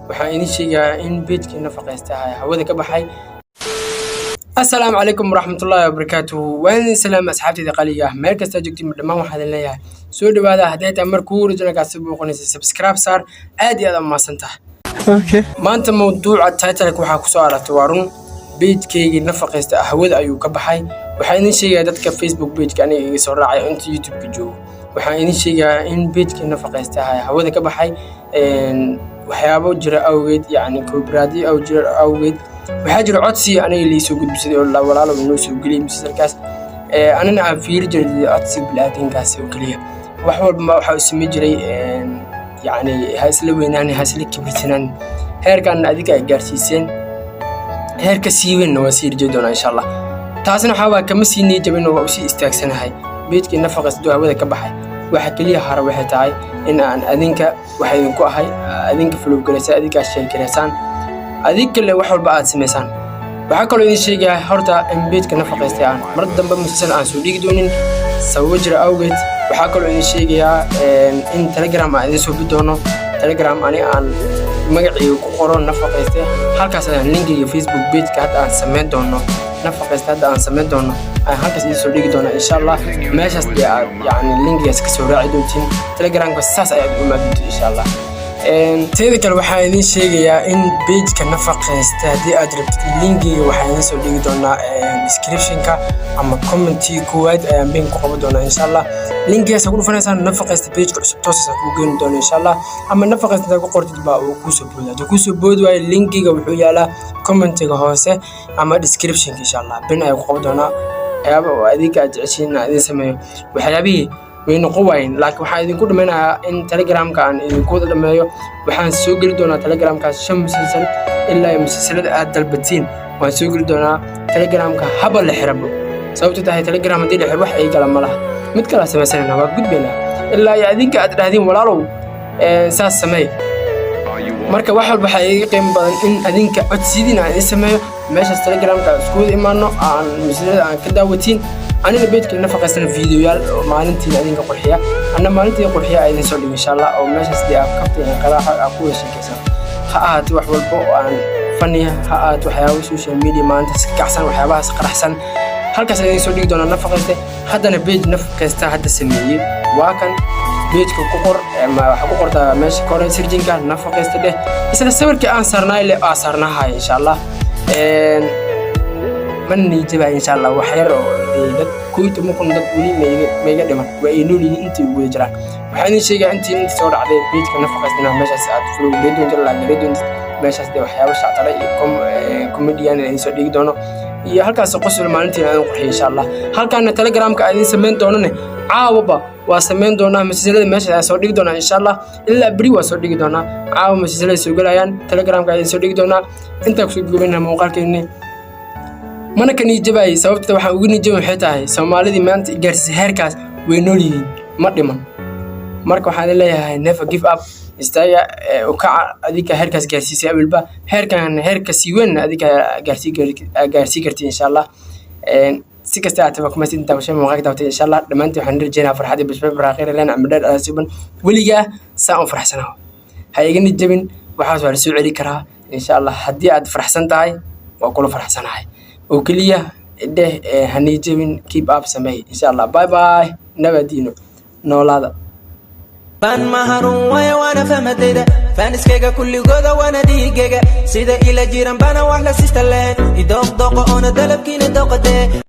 waxaan idin sheegayaa in beedkii nafaqaystaha hawada ka baxay. Assalaamu calaykum waraxmatullaahi wabarakaatuh. waan salaam asxaabtayda qaliga meel kasta joogtiin dhammaan waxaan leeyahay soo dhawaada haddii aad markuu rajulkaasi booqanaysa subscribe saar aad iyo aad u mahadsantahay. maanta mawduuca title-ka waxaa ku soo aragtay waa run beedkeygii nafaqaysta hawada ayuu ka baxay. waxaan idin sheegayaa dadka Facebook page-ka aniga iga soo raacay inta YouTube-ka joogo waxaan idin sheegayaa in beedkii nafaqaystaha hawada ka baxay waxyaabo jira awgeed yani koobraadi aw jira awgeed waxaa jira codsi aniga la soo gudbisaday oo walaalo inoo soo galiyay misalkaas anana aan fiiri jiray codsi bilaadankaas oo kaliya wax walba waxa uu sameey jiray yani haasla weynaan haasla kibirsanaan heerkan adiga ay gaarsiiseen heerka siiweyn waa sii rajay doona insha Allah taasna waxa kama sii niyadjabin oo si istaagsanahay beedkii nafaqaysta hawada ka baxay waxa kaliya hara waxay tahay in aan adinka waxa idinku ahay adinka flow galaysa adinka sheekaysaan adig kale wax walba aad sameeysan waxa kale idin sheegayaa horta in beedka nafaqaysta mar dambe musan aan soo dhigi doonin sabab jira awgeed waxa kale idin sheegayaa in Telegram aan idin soo bidoono Telegram ani aan magaciisa ku qoran nafaqaysta halkaas aan linkiga Facebook page-ka hadda aan sameyn doono nafaqaysta hadda aan sameyn doono aan halkaas idin soo dhigi doono insha Allah meeshaas yani linkigaas ka soo raaci doontiin Telegram-ka saas ayaad u maadinto insha Allah teeda kale waxaan idin sheegayaa in page-ka nafaqaysta haddii aad rabtid linkiga waxaan idin soo dhigi doonaa description-ka ama comment-ii koowaad ayaan been ku qaban doonaa insha Allah linkigaas ku dhufanaysan nafaqaysta page-ka cusub toos ah ku geyn doona insha Allah ama nafaqaysta ku qortid baa uu ku soo boodaa ku soo boodwaay linkiga wuxuu yaalaa comment-ga hoose ama description-ka insha Allah been ayaan ku qaban doonaa ayaaba oo adiga aad jeceshiin idin sameeyo waxyaabihi wayna qowayn laakiin waxa idin ku dhameynaa in Telegram-ka aan idin ku wada dhameeyo waxaan soo gali doonaa Telegram-kaas shamsiisan ilaa musalsalada aad dalbatiin waan soo gali doonaa Telegram-ka haba la xirabo sababtoo tahay Telegram hadii la xir wax ay kala malaha mid kala sameeysanna waa gudbina ilaa ay adinka aad dhahdeen walaalow saas sameey marka wax walba waxa ay qiimo badan in adinka codsiidina ay sameeyo meesha Telegram-ka isku imaano aan musalsalada aan ka daawatiin أنا بيت كنا فقسنا فيديوهات مالنتي أدين كقرحية أنا مالنتي قرحية أيضا سولي إن شاء الله أو ماشي سدي أفكرت يعني قراءة أقوى شيء كذا خاءات وحول بو عن فنية خاءات وحياة سوشيال ميديا ما أنت كأحسن وحياة قرحسن هل كسر سولي دونا نفقسته هذا أنا بيت نفقسته هذا سمية وكان بيت كقر ما حقوق ده ماشي كورن سيرجين كان نفقسته ده بس السبب كأنصرنا اللي أثرناها إن شاء الله من يجيبها إن شاء الله وحير dad kooyta maqon dad wali meega dhiman waa inuu leeyahay intii ugu jiraan waxaan sheegay intii soo dhacday beedka nafaqaysna meeshaas aad flow leedoonta la leedoonta meeshaas de waxyaabo shactara iyo comedian ay soo dhigi doono iyo halkaas qosol maalintii aan qurxiyo insha Allah halkaana Telegram-ka aan sameyn doonane caawaba waa sameyn doonaa mas'alada meesha soo dhigi doonaa insha Allah ilaa bari waa soo dhigi doonaa caawa mas'alada soo galayaan Telegram-ka aan soo dhigi doonaa inta ku soo gubinaa muuqaalkeena mana kan ijabay sababta waxa ugu nijabay waxay tahay Soomaalida maanta gaarsi heerkaas way nool yihiin ma dhiman marka waxaan leeyahay never give up istaaga oo ka adiga heerkaas gaarsiisay awilba heerkan heerka siiweyn adiga gaarsi karti insha Allah si kasta aad kuma sidin taabashay muuqaalka daawtay insha Allah dhamaantii waxaan rajaynayaa farxad iyo bisbaa baraaqiir leen amdad aasuban waliga saa u farxsanahay ha iga nijabin waxa soo celi karaa insha Allah hadii aad farxsan tahay waa kula farxsanahay وكلية ده هنيجي من keep up سمي إن شاء الله باي باي نبدينه نولادا فان مهرون وانا فهمت فانس كيغا كل جودا وانا دي جيجا سيدا إلى جيران بانا واحلى سيستلين يدوق دوق انا دلب كين دوق ده